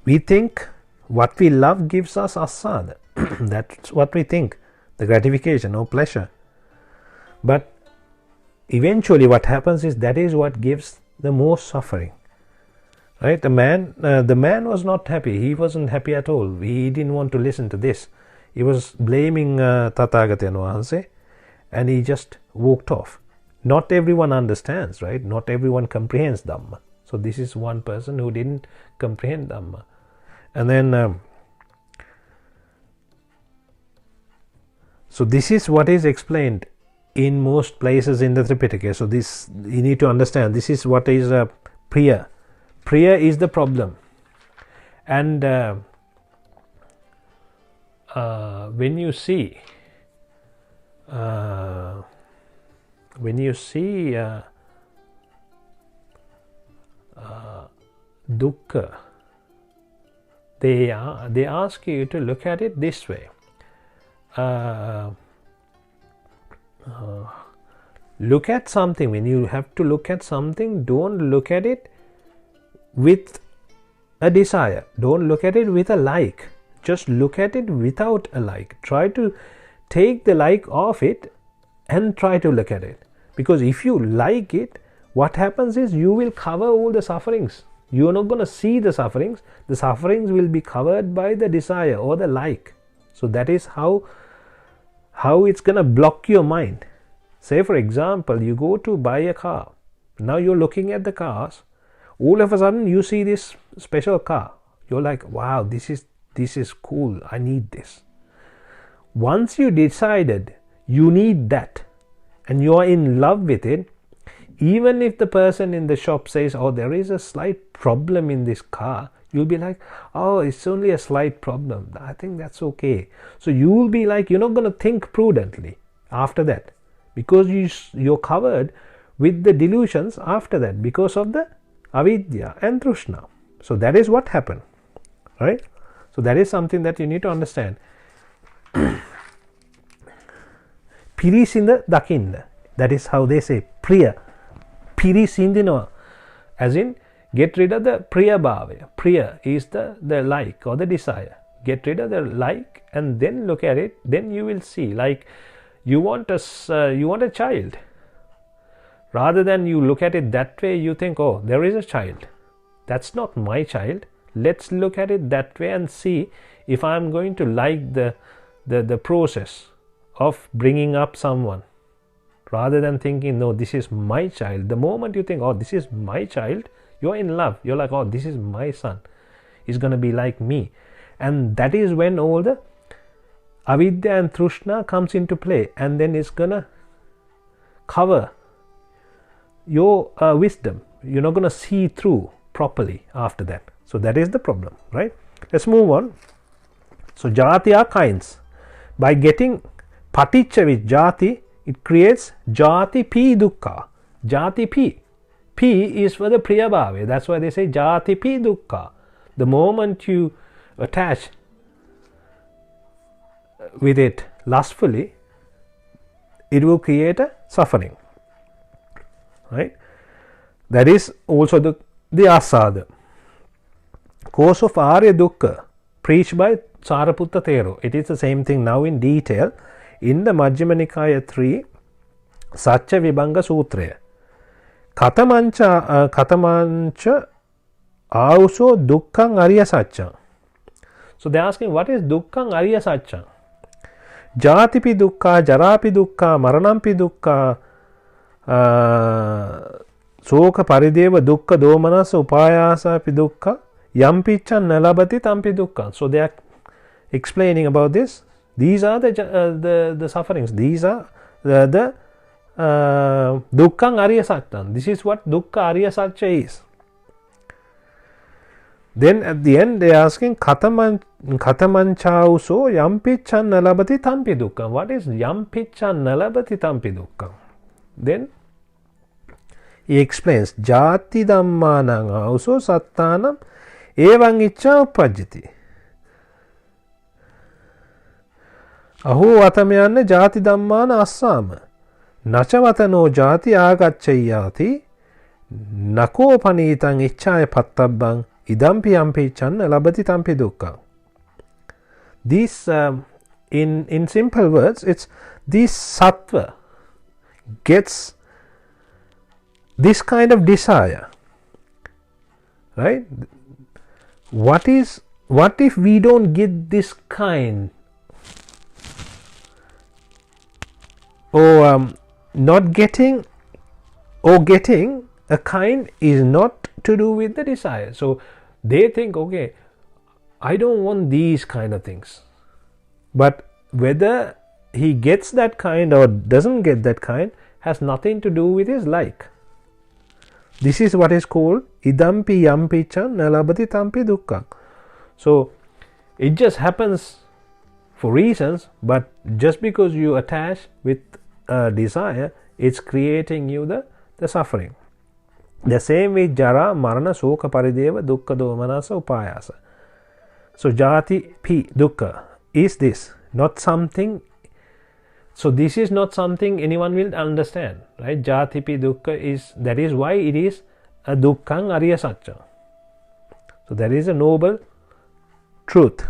We think what we love gives us asada. That's what we think, the gratification or pleasure. But eventually what happens is that is what gives the most suffering. Right? The man was not happy. He wasn't happy at all. He didn't want to listen to this. He was blaming Tathagatayan Wahanse, and he just walked off. Not everyone understands, right? Not everyone comprehends Dhamma. So this is one person who didn't comprehend Dhamma. And then so this is what is explained in most places in the Tripitaka. So this, you need to understand, this is what is Priya. Priya is the problem. And when you see dukkha, they ask you to look at it this way. Look at something. When you have to look at something, don't look at it with a desire. Don't look at it with a like. Just look at it without a like. Try to take the like off it and try to look at it. Because if you like it, what happens is you will cover all the sufferings. You are not going to see the sufferings. The sufferings will be covered by the desire or the like. So that is how it's going to block your mind. Say for example, you go to buy a car. Now you're looking at the cars. All of a sudden you see this special car. You're like, wow, this is cool. I need this. Once you decided you need that and you are in love with it, even if the person in the shop says, oh, there is a slight problem in this car, you'll be like, oh, it's only a slight problem. I think that's okay. So you will be like, you're not going to think prudently after that, because you're covered with the delusions after that because of the avidya and trishna. So that is what happened, right? So that is something that you need to understand. Pirisinda dakinda. That is how they say priya. Pirisindino, as in get rid of the priya bhava. Priya is the like or the desire. Get rid of the like and then look at it. Then you will see, like you want a child. Rather than you look at it that way, you think, oh, there is a child. That's not my child. Let's look at it that way and see if I'm going to like the process of bringing up someone. Rather than thinking, no, this is my child. The moment you think, oh, this is my child, you're in love. You're like, oh, this is my son. He's going to be like me. And that is when all the avidya and trishna comes into play. And then it's going to cover your wisdom. You're not going to see through properly after that. So that is the problem, right? Let's move on. So jati are kinds. By getting paticca with jati, it creates jati pi dukkha. Jati pi. Pi is for the priya bhava. That's why they say jati pi dukkha. The moment you attach with it lustfully, it will create a suffering. Right? That is also the asada. Cause of Arya Dukkha, preached by Sariputta Thero. It is the same thing now in detail in the Majjhima Nikaya 3 Satcha Vibhanga Sutraya. Katamancha auso dukkhang arya satchang. So they are asking, what is dukkhang arya satchang? Jatipi dukkha, jarapi dukkha, maranampi dukkha, soka parideva dukkha domanasa upayasa pi dukkha, yampichan nalabati tampi dukkha. So they are explaining about this. These are the sufferings. These are the dukkhang arya satchang. This is what dukkha arya satcha is. Then at the end they are asking katamanchauso yampichan nalabati tampi dukkha. What is yampichan nalabati tampi dukkha? Then he explains jati dhammanang auso sattanam evang iccha uppajjati. Aho vatamayanna jati dhammana assama nachavatano jati agacchayati nako panitang icchaya pattabbang idampi yampi channa labati tampi dukkha. This, in simple words, it's this sattva gets this kind of desire, right? What if we don't get this kind, or not getting, or getting a kind is not to do with the desire. So they think, okay, I don't want these kind of things, but whether he gets that kind or doesn't get that kind has nothing to do with his like. This is what is called idampi yampi cha nalabati tampi dukkha. So it just happens for reasons, but just because you attach with a desire, it's creating you the suffering. The same with jara, marana, soka, parideva, dukkha, domanasa, upayasa. So jati pi dukkha is this, not something. So this is not something anyone will understand, right? Jati pi dukkha is, that is why it is a dukkhang ariya satcha. So that is a noble truth.